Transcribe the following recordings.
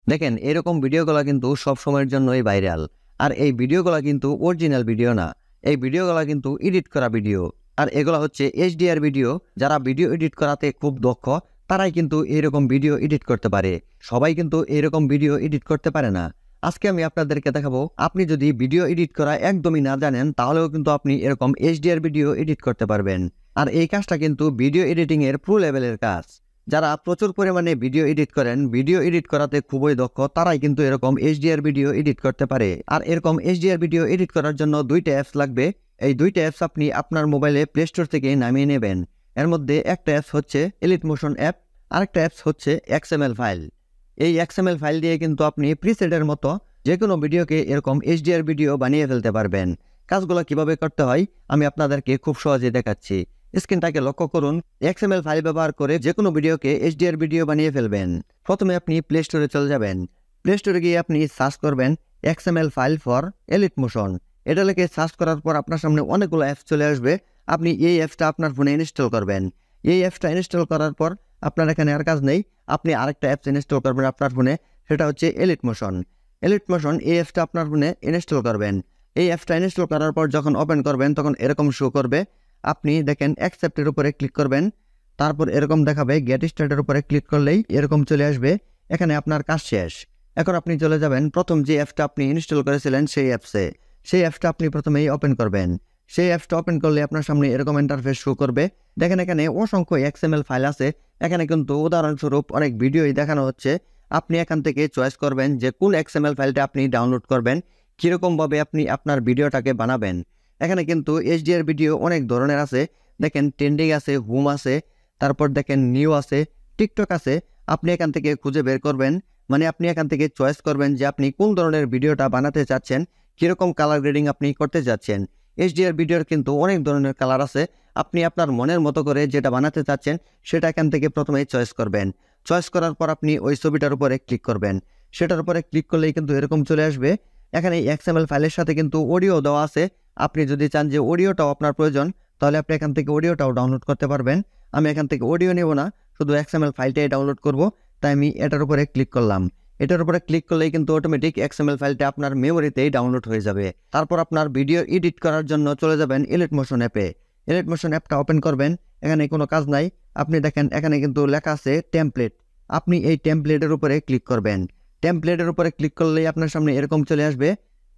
দেখেন এরকম ভিডিওগুলো কিন্তু সব সময়ের জন্যই ভাইরাল। আর এই ভিডিওগুলো কিন্তু অরিজিনাল ভিডিও না, এই ভিডিওগুলো কিন্তু এডিট করা ভিডিও। আর এগুলো হচ্ছে HDR ভিডিও। যারা ভিডিও এডিট করাতে খুব দক্ষ তারাই কিন্তু এরকম ভিডিও এডিট করতে পারে। সবাই কিন্তু এরকম ভিডিও এডিট করতে পারে না। আজকে আমি আপনাদেরকে দেখাবো, আপনি যদি ভিডিও এডিট করা একদমই না জানেন তাহলেও কিন্তু আপনি এরকম HDR ভিডিও এডিট করতে পারবেন। আর এই কাজটা কিন্তু ভিডিও এডিটিং এর প্রো লেভেলের কাজ। যারা প্রচুর পরিমাণে ভিডিও এডিট করেন, ভিডিও এডিট করাতে খুবই দক্ষ, তারাই কিন্তু এরকম HDR ভিডিও এডিট করতে পারে। আর এরকম HDR ভিডিও এডিট করার জন্য দুইটা অ্যাপস লাগবে। এই দুইটা অ্যাপস আপনি আপনার মোবাইলে প্লে স্টোর থেকে নামিয়ে নেবেন। এর মধ্যে একটা অ্যাপস হচ্ছে এলিট মোশন অ্যাপ, আরেকটা অ্যাপস হচ্ছে XML ফাইল। এই XML ফাইল দিয়ে কিন্তু আপনি প্রিসেটের মতো যে কোনো ভিডিওকে এরকম HDR ভিডিও বানিয়ে ফেলতে পারবেন। কাজগুলো কিভাবে করতে হয় আমি আপনাদেরকে খুব সহজে দেখাচ্ছি। স্ক্রিনটাকে লক্ষ্য করুন। XML ফাইল ব্যবহার করে যে কোনো ভিডিওকে HDR ভিডিও বানিয়ে ফেলবেন। প্রথমে আপনি প্লে স্টোরে চলে যাবেন। প্লে স্টোরে গিয়ে আপনি সার্চ করবেন XML file for elite motion. এটা লিখে সার্চ করার পর আপনার সামনে অনেকগুলো অ্যাপস চলে আসবে। আপনি এই অ্যাপসটা আপনার ফোনে ইনস্টল করবেন। এই অ্যাপসটা ইনস্টল করার পর আপনার এখানে আর কাজ নেই, আপনি আরেকটা অ্যাপস ইনস্টল করবেন আপনার ফোনে, সেটা হচ্ছে এলিট মোশন। এলিট মোশন এই অ্যাপসটা আপনার ফোনে ইনস্টল করবেন। এই অ্যাপসটা ইনস্টল করার পর যখন ওপেন করবেন তখন এরকম শো করবে। আপনি দেখেন অ্যাকসেপ্টের উপরে ক্লিক করবেন, তারপর এরকম দেখাবে গেট স্টার্টের উপরে ক্লিক করলেই এরকম চলে আসবে। এখানে আপনার কাজ শেষ। এখন আপনি চলে যাবেন প্রথম যে অ্যাপসটা আপনি ইনস্টল করেছিলেন সেই অ্যাপসে। সেই অ্যাপসটা আপনি প্রথমেই ওপেন করবেন। সেই অ্যাপসটা ওপেন করলে আপনার সামনে এরকম ইন্টারফেস শো করবে। দেখেন এখানে অসংখ্য XML ফাইল আছে। এখানে কিন্তু উদাহরণস্বরূপ অনেক ভিডিওই দেখানো হচ্ছে। আপনি এখান থেকে চয়েস করবেন যে কোন XML ফাইলটা আপনি ডাউনলোড করবেন, কীরকমভাবে আপনি আপনার ভিডিওটাকে বানাবেন। এখানে কিন্তু HDR ভিডিও অনেক ধরনের আছে। দেখেন ট্রেন্ডিং আছে, হোম আছে, তারপর দেখেন নিউ আছে, টিকটক আছে। আপনি এখান থেকে খুঁজে বের করবেন, মানে আপনি এখান থেকে চয়েস করবেন যে আপনি কোন ধরনের ভিডিওটা বানাতে চাচ্ছেন, কীরকম কালার গ্রেডিং আপনি করতে চাচ্ছেন। HDR ভিডিওর কিন্তু অনেক ধরনের কালার আছে। আপনি আপনার মনের মতো করে যেটা বানাতে চাচ্ছেন সেটা এখান থেকে প্রথমেই চয়েস করবেন। চয়েস করার পর আপনি ওই ছবিটার উপরে ক্লিক করবেন। সেটার উপরে ক্লিক করলেই কিন্তু এরকম চলে আসবে। এখানে XML ফাইলের সাথে কিন্তু অডিও দেওয়া আছে। আপনি যদি চান যে অডিওটাও আপনার প্রয়োজন তাহলে আপনি এখান থেকে অডিওটাও ডাউনলোড করতে পারবেন। আমি এখান থেকে অডিও নেব না, শুধু XML ফাইলটাই ডাউনলোড করব, তাই আমি এটার উপরে ক্লিক করলাম। এটার উপরে ক্লিক করলেই কিন্তু অটোমেটিক XML ফাইলটা আপনার মেমোরিতেই ডাউনলোড হয়ে যাবে। তারপর আপনার ভিডিও এডিট করার জন্য চলে যাবেন এলিট মোশন অ্যাপে। এলিট মোশন অ্যাপটা ওপেন করবেন। এখানে কোনো কাজ নাই। আপনি দেখেন এখানে কিন্তু লেখা আছে টেমপ্লেট। আপনি এই টেমপ্লেটের উপরে ক্লিক করবেন। টেমপ্লেটের উপরে ক্লিক করলেই আপনার সামনে এরকম চলে আসবে।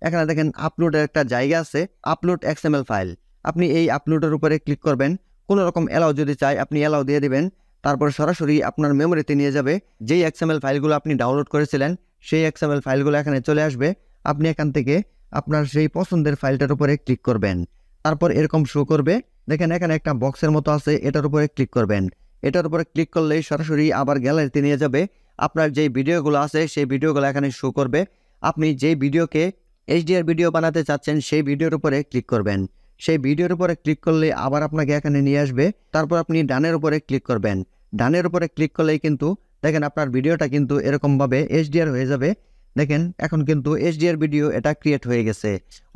এখানে দেখেন আপলোডের একটা জায়গা আছে, আপলোড XML ফাইল। আপনি এই আপলোডের উপরে ক্লিক করবেন। কোনো রকম অ্যালাউ যদি চাই আপনি অ্যালাউ দিয়ে দিবেন। তারপর সরাসরি আপনার মেমোরিতে নিয়ে যাবে। যেই XML ফাইলগুলো আপনি ডাউনলোড করেছিলেন সেই XML ফাইলগুলো এখানে চলে আসবে। আপনি এখান থেকে আপনার সেই পছন্দের ফাইলটার উপরে ক্লিক করবেন। তারপর এরকম শো করবে। দেখেন এখানে একটা বক্সের মতো আছে, এটার উপরে ক্লিক করবেন। এটার উপরে ক্লিক করলেই সরাসরি আবার গ্যালারিতে নিয়ে যাবে। আপনার যেই ভিডিওগুলো আছে সেই ভিডিওগুলো এখানে শো করবে। আপনি যেই ভিডিওকে HDR ভিডিও বানাতে চাচ্ছেন সেই ভিডিওর উপরে ক্লিক করবেন। সেই ভিডিওর উপরে ক্লিক করলে আবার আপনাকে এখানে নিয়ে আসবে। তারপর আপনি ডানের উপরে ক্লিক করবেন। ডানের উপরে ক্লিক করলেই কিন্তু দেখেন আপনার ভিডিওটা কিন্তু এরকমভাবে HDR হয়ে যাবে। দেখেন এখন কিন্তু HDR ভিডিও এটা ক্রিয়েট হয়ে গেছে,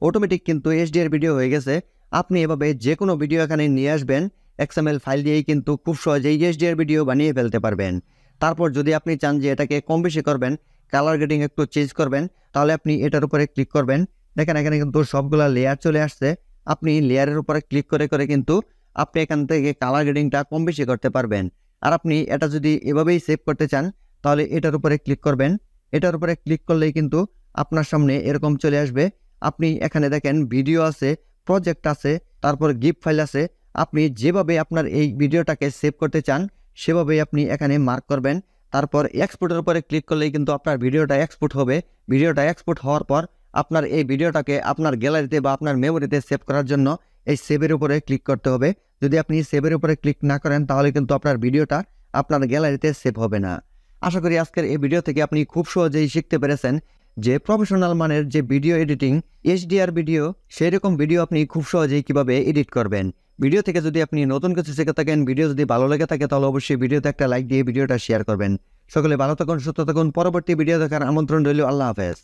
অটোমেটিক কিন্তু HDR ভিডিও হয়ে গেছে। আপনি এভাবে যে কোনো ভিডিও এখানে নিয়ে আসবেন, XML ফাইল দিয়েই কিন্তু খুব সহজেই HDR ভিডিও বানিয়ে ফেলতে পারবেন। তারপর যদি আপনি চান যে এটাকে কম বেশি করবেন, কালার গ্রেডিং একটু চেঞ্জ করবেন, তাহলে আপনি এটার উপরে ক্লিক করবেন। দেখেন এখানে কিন্তু সবগুলা লেয়ার চলে আসছে। আপনি লেয়ারের উপরে ক্লিক করে করে কিন্তু আপনি এখান থেকে কালার গ্রেডিংটা কম বেশি করতে পারবেন। আর আপনি এটা যদি এভাবেই সেভ করতে চান তাহলে এটার উপরে ক্লিক করবেন। এটার উপরে ক্লিক করলেই কিন্তু আপনার সামনে এরকম চলে আসবে। আপনি এখানে দেখেন ভিডিও আছে, প্রজেক্ট আছে, তারপর গিফট ফাইল আছে। আপনি যেভাবে আপনার এই ভিডিওটাকে সেভ করতে চান সেভাবেই আপনি এখানে মার্ক করবেন। তারপর এক্সপোর্টের উপরে ক্লিক করলেই কিন্তু আপনার ভিডিওটা এক্সপোর্ট হবে। ভিডিওটা এক্সপোর্ট হওয়ার পর আপনার এই ভিডিওটাকে আপনার গ্যালারিতে বা আপনার মেমোরিতে সেভ করার জন্য এই সেভের উপরে ক্লিক করতে হবে। যদি আপনি সেভের উপরে ক্লিক না করেন তাহলে কিন্তু আপনার ভিডিওটা আপনার গ্যালারিতে সেভ হবে না। আশা করি আজকের এই ভিডিও থেকে আপনি খুব সহজেই শিখতে পেরেছেন যে প্রফেশনাল মানের যে ভিডিও এডিটিং, HDR ভিডিও, সেই রকম ভিডিও আপনি খুব সহজেই কিভাবে এডিট করবেন। ভিডিও থেকে যদি আপনি নতুন কিছু শিখে থাকেন, ভিডিও যদি ভালো লেগে থাকে তাহলে অবশ্যই ভিডিওতে একটা লাইক দিয়ে ভিডিওটা শেয়ার করবেন। সকলে ভালো থাকুন, সুস্থ থাকুন। পরবর্তী ভিডিও দেখার আমন্ত্রণ রইল। আল্লাহ হাফেজ।